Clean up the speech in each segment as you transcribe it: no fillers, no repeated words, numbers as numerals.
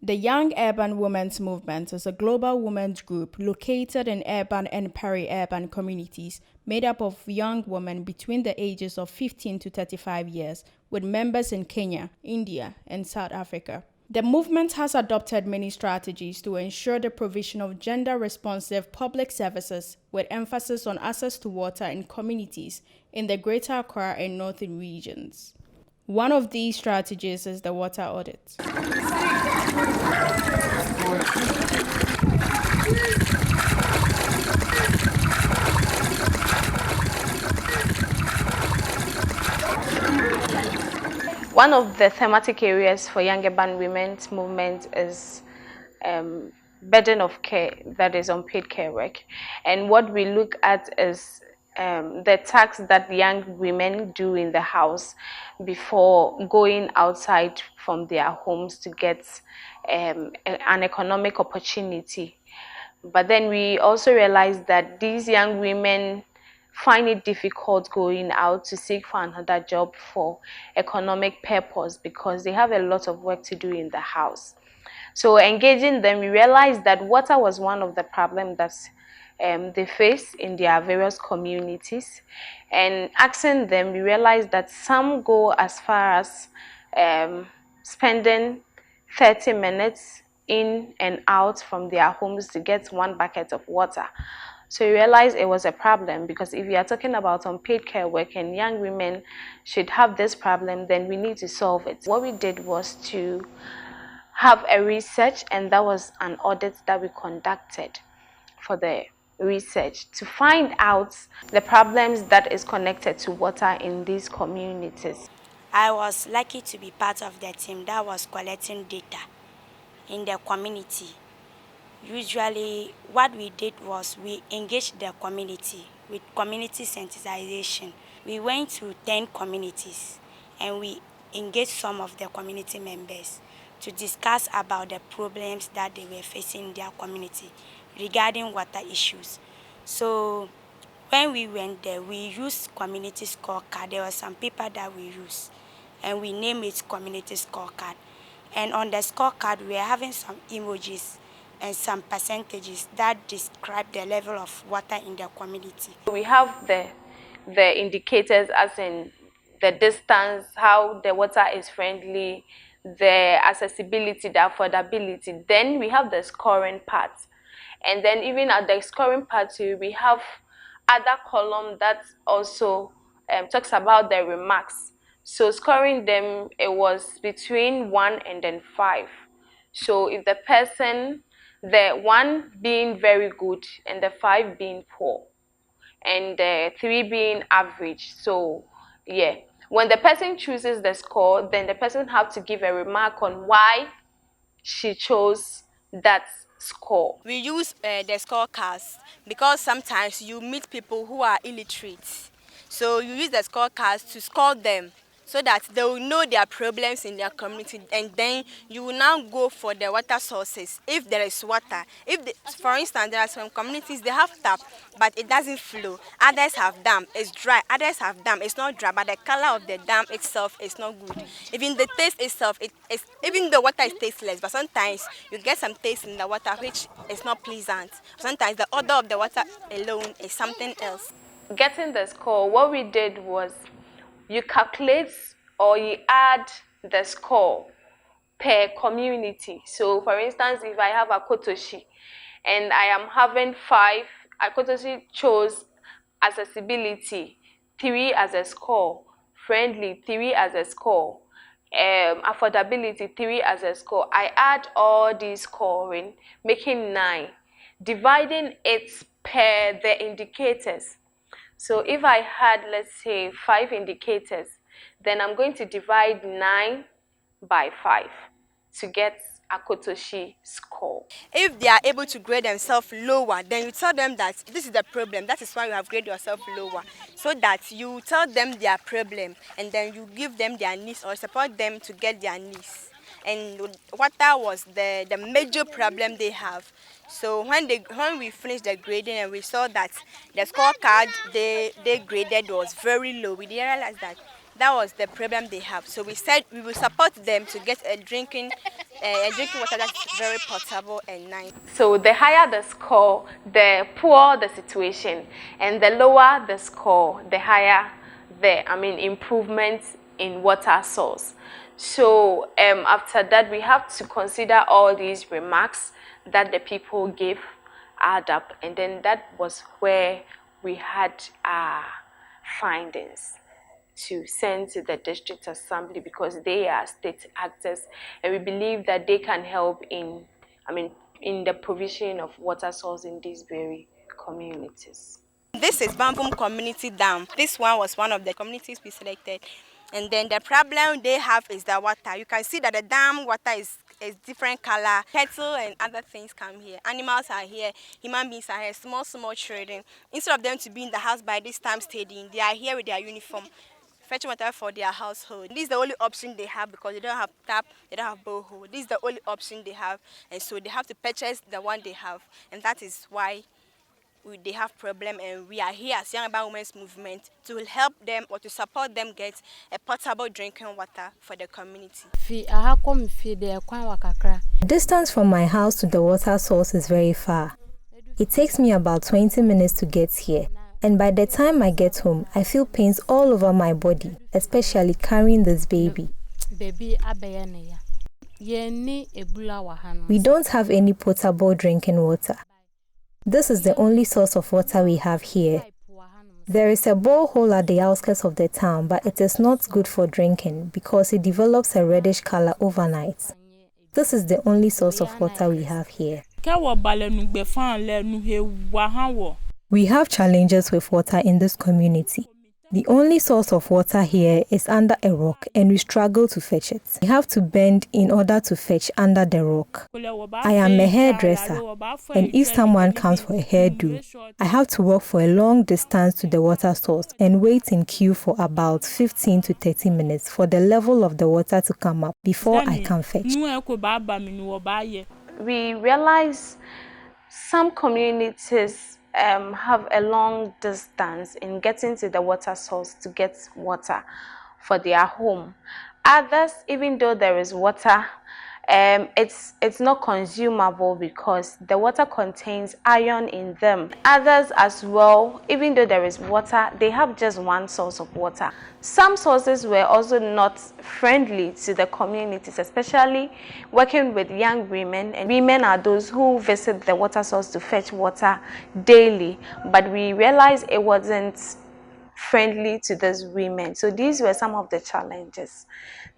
The Young Urban Women's Movement is a global women's group located in urban and peri-urban communities made up of young women between the ages of 15 to 35 years, with members in Kenya, India, and South Africa. The movement has adopted many strategies to ensure the provision of gender-responsive public services with emphasis on access to water in communities in the Greater Accra and Northern regions. One of these strategies is the water audit. One of the thematic areas for Young Urban Women's Movement is burden of care, that is unpaid care work. And what we look at is the tasks that young women do in the house before going outside from their homes to get an economic opportunity. But then we also realize that these young women find it difficult going out to seek for another job for economic purpose because they have a lot of work to do in the house. So engaging them, we realized that water was one of the problems that they face in their various communities. And asking them, we realized that some go as far as spending 30 minutes in and out from their homes to get one bucket of water. So we realized it was a problem, because if we are talking about unpaid care work and young women should have this problem, then we need to solve it. What we did was to have a research, and that was an audit that we conducted for the research to find out the problems that is connected to water in these communities. I was lucky to be part of the team that was collecting data in the community. Usually what we did was we engaged the community with community sensitization. We went to 10 communities and we engaged some of the community members to discuss about the problems that they were facing in their community regarding water issues. So when we went there, we used community scorecard. There were some paper that we used, and we named it community scorecard. And on the scorecard, we are having some emojis and some percentages that describe the level of water in the community. We have the indicators, as in the distance, how the water is friendly, the accessibility, the affordability. Then we have the scoring part. And then even at the scoring part too, we have other column that also talks about the remarks. So scoring them, it was between 1 and then 5. So if the person, the 1 being very good and the 5 being poor and the 3 being average. So yeah, when the person chooses the score, then the person have to give a remark on why she chose that score. We use the scorecards because sometimes you meet people who are illiterate. So you use the scorecards to score them so that they will know their problems in their community, and then you will now go for the water sources if there is water. For instance, there are some communities, they have tap but it doesn't flow. Others have dam, it's dry. Others have dam, it's not dry, but the color of the dam itself is not good. Even the taste itself, even the water is tasteless, but sometimes you get some taste in the water which is not pleasant. Sometimes the odor of the water alone is something else. Getting the score, what we did was you calculate or you add the score per community. So for instance, if I have Akotoshi and I am having 5, Akotoshi chose accessibility 3 as a score, friendly 3 as a score, affordability 3 as a score. I add all these scoring, making 9, dividing it per the indicators. So if I had, let's say, 5 indicators, then I'm going to divide 9 by 5 to get Akotoshi score. If they are able to grade themselves lower, then you tell them that this is the problem. That is why you have graded yourself lower. So that you tell them their problem and then you give them their needs or support them to get their needs. And water was the major problem they have. So when we finished the grading and we saw that the scorecard they graded was very low, we realized that That was the problem they have. So we said we will support them to get a drinking water that's very potable and nice. So the higher the score, the poorer the situation, and the lower the score, the higher the improvements in water source. So after that, we have to consider all these remarks that the people gave add up, and then that was where we had our findings to send to the district assembly, because they are state actors, and we believe that they can help in the provision of water source in these very communities. This is Bambum Community Dam. This one was one of the communities we selected. And then the problem they have is the water. You can see that the dam water is different color. Cattle and other things come here. Animals are here. Human beings are here. Small children. Instead of them to be in the house by this time studying, they are here with their uniform, fetching water for their household. This is the only option they have because they don't have tap, they don't have borehole. This is the only option they have, and so they have to purchase the one they have, and that is why they have problem, and we are here as Young Urban Women's Movement to help them or to support them get a potable drinking water for the community. The distance from my house to the water source is very far. It takes me about 20 minutes to get here, and by the time I get home, I feel pains all over my body, especially carrying this baby. We don't have any potable drinking water. This is the only source of water we have here. There is a borehole at the outskirts of the town, but it is not good for drinking because it develops a reddish color overnight. This is the only source of water we have here. We have challenges with water in this community. The only source of water here is under a rock, and we struggle to fetch it. We have to bend in order to fetch under the rock. I am a hairdresser, and if someone comes for a hairdo, I have to walk for a long distance to the water source and wait in queue for about 15 to 30 minutes for the level of the water to come up before I can fetch. We realize some communities have a long distance in getting to the water source to get water for their home. Others, even though there is water, it's not consumable because the water contains iron in them. Others as well, even though there is water, they have just one source of water. Some sources were also not friendly to the communities, especially working with young women. And women are those who visit the water source to fetch water daily, but we realized it wasn't friendly to those women. So these were some of the challenges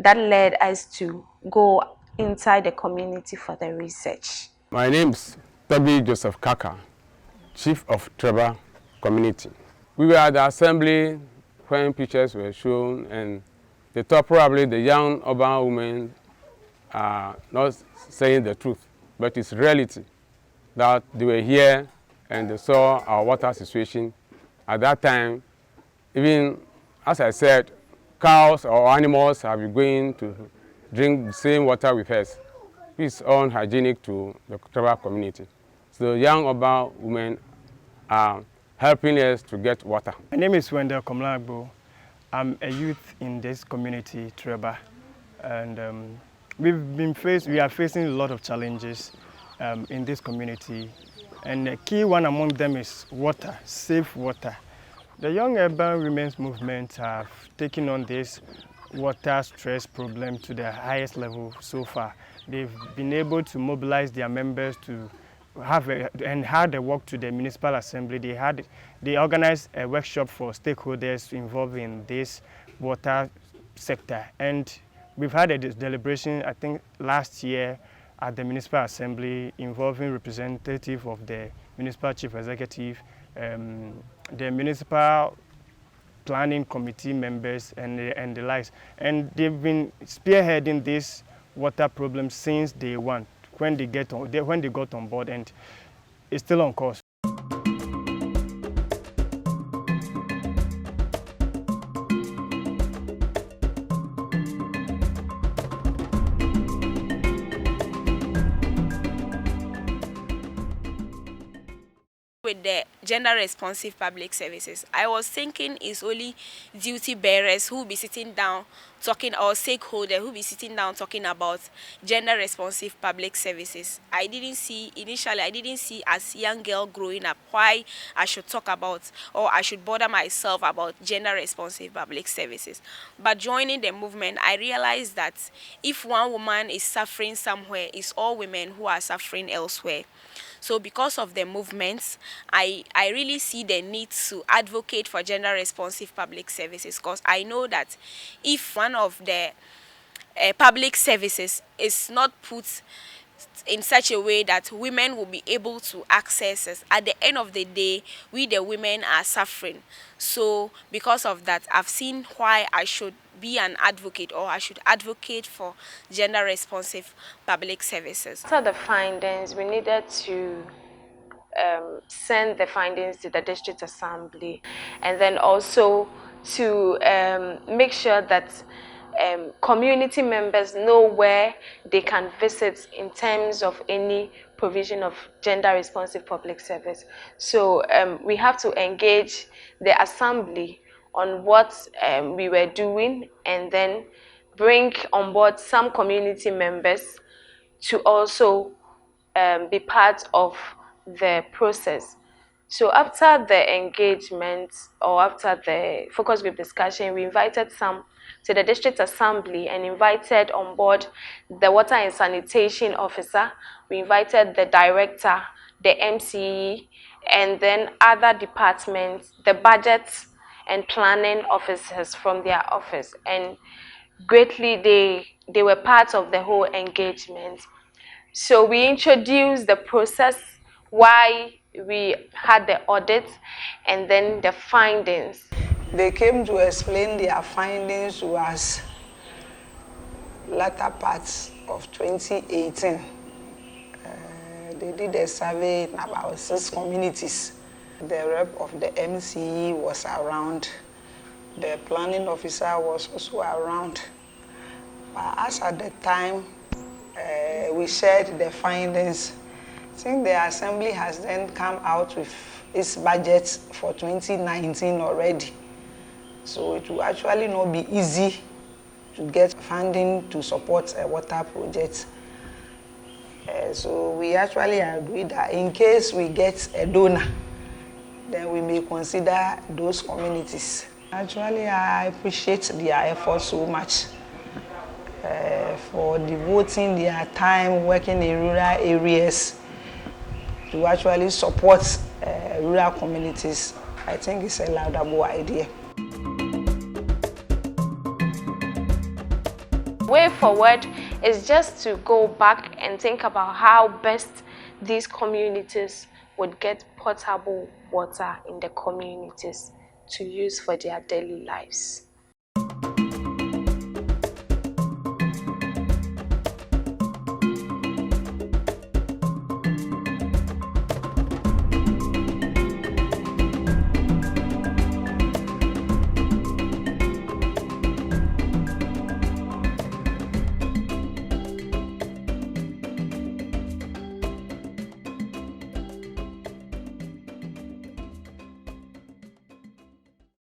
that led us to go inside the community for the research. My name is Toby Joseph Kaka, Chief of Trevor Community. We were at the assembly when pictures were shown, and they thought probably the young urban women are not saying the truth, but it's reality that they were here and they saw our water situation. At that time, even as I said, cows or animals have been going to drink the same water with us. It's unhygienic to the tribal community. So young urban women are helping us to get water. My name is Wendell Komlagbo. I'm a youth in this community, Treba, and we are facing a lot of challenges in this community, and the key one among them is water, safe water. The Young Urban Women's Movement have taken on this water stress problem to the highest level so far. They've been able to mobilize their members to have a walk to the municipal assembly. They organized a workshop for stakeholders involved in this water sector, and we've had a deliberation, I think last year at the municipal assembly, involving representative of the municipal chief executive, the municipal planning committee members and the likes, and they've been spearheading this water problem since day one when they got on board, and it's still on course. With the gender responsive public services, I was thinking it's only duty bearers who will be sitting down talking, or stakeholders who will be sitting down talking about gender responsive public services. I didn't see as a young girl growing up why I should talk about, or I should bother myself about gender responsive public services. But joining the movement, I realized that if one woman is suffering somewhere, it's all women who are suffering elsewhere. So because of the movements, I really see the need to advocate for gender responsive public services, because I know that if one of the public services is not put in such a way that women will be able to access it, at the end of the day, we the women are suffering. So because of that, I've seen why I should be an advocate, or I should advocate for gender responsive public services. After the findings, we needed to send the findings to the district assembly, and then also to make sure that community members know where they can visit in terms of any provision of gender responsive public service. So we have to engage the assembly on what we were doing, and then bring on board some community members to also be part of the process. So after the engagement, or after the focus group discussion, we invited some to the district assembly and invited on board the water and sanitation officer. We invited the director, the MCE, and then other departments, the budget and planning officers from their office. And greatly, they were part of the whole engagement. So we introduced the process, why we had the audit, and then the findings. They came to explain their findings to us latter parts of 2018. They did a survey in about 6 communities. The rep of the MCE was around. The planning officer was also around. But as at the time, we shared the findings. I think the assembly has then come out with its budget for 2019 already. So it will actually not be easy to get funding to support a water project. So we actually agreed that in case we get a donor, then we may consider those communities. Actually, I appreciate their effort so much. For devoting their time working in rural areas to actually support rural communities. I think it's a laudable idea. Way forward is just to go back and think about how best these communities would get potable water in the communities to use for their daily lives.